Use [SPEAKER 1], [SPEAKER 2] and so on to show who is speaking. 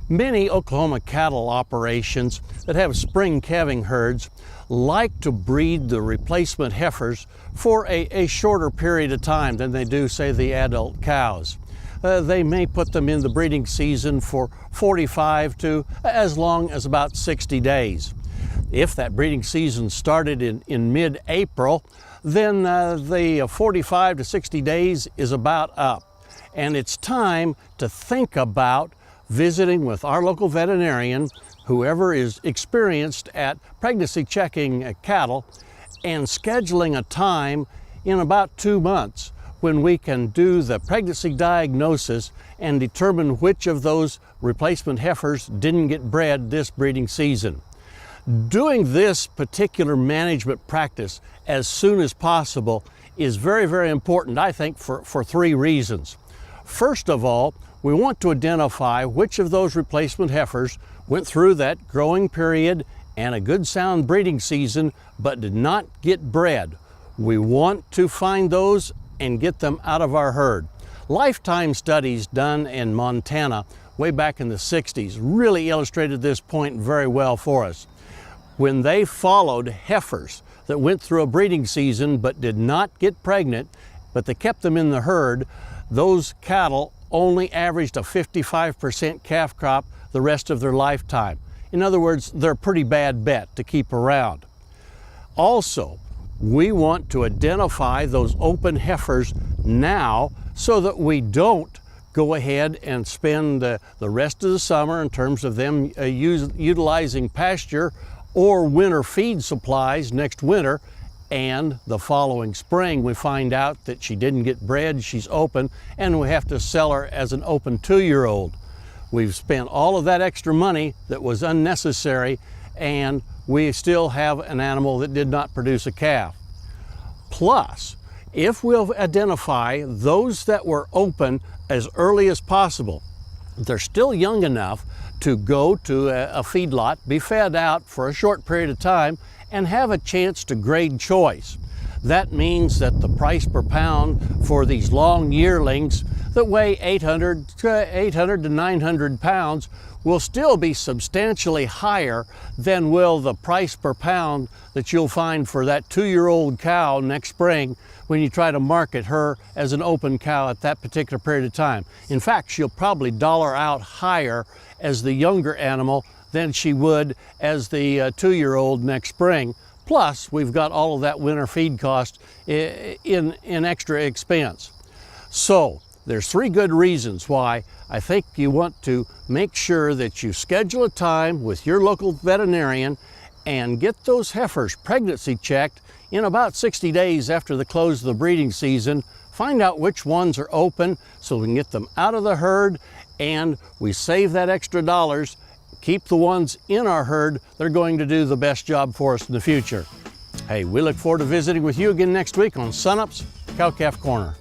[SPEAKER 1] Many Oklahoma cattle operations that have spring calving herds like to breed the replacement heifers for a shorter period of time than they do, say, the adult cows. They may put them in the breeding season for 45 to as long as about 60 days. If that breeding season started in mid-April, then the 45 to 60 days is about up. And it's time to think about visiting with our local veterinarian, whoever is experienced at pregnancy checking cattle, and scheduling a time in about 2 months when we can do the pregnancy diagnosis and determine which of those replacement heifers didn't get bred this breeding season. Doing this particular management practice as soon as possible is very, very important, I think, for 3 reasons. First of all, we want to identify which of those replacement heifers went through that growing period and a good sound breeding season but did not get bred. We want to find those and get them out of our herd. Lifetime studies done in Montana way back in the 60s really illustrated this point very well for us. When they followed heifers that went through a breeding season but did not get pregnant, but they kept them in the herd, those cattle only averaged a 55% calf crop the rest of their lifetime. In other words, they're a pretty bad bet to keep around. Also, we want to identify those open heifers now so that we don't go ahead and spend the rest of the summer in terms of them utilizing pasture or winter feed supplies next winter, and the following spring we find out that she didn't get bred, she's open, and we have to sell her as an open 2-year-old. We've spent all of that extra money that was unnecessary, and we still have an animal that did not produce a calf. Plus, if we'll identify those that were open as early as possible, they're still young enough to go to a feedlot, be fed out for a short period of time, and have a chance to grade choice. That means that the price per pound for these long yearlings that weigh 800 to 900 pounds will still be substantially higher than will the price per pound that you'll find for that 2-year-old cow next spring when you try to market her as an open cow at that particular period of time. In fact, she'll probably dollar out higher as the younger animal than she would as the 2-year-old next spring. Plus, we've got all of that winter feed cost in extra expense. So, there's 3 good reasons why I think you want to make sure that you schedule a time with your local veterinarian and get those heifers pregnancy checked in about 60 days after the close of the breeding season. Find out which ones are open so we can get them out of the herd, and we save that extra dollars. Keep the ones in our herd. They're going to do the best job for us in the future. Hey, we look forward to visiting with you again next week on Sunup's Cow Calf Corner.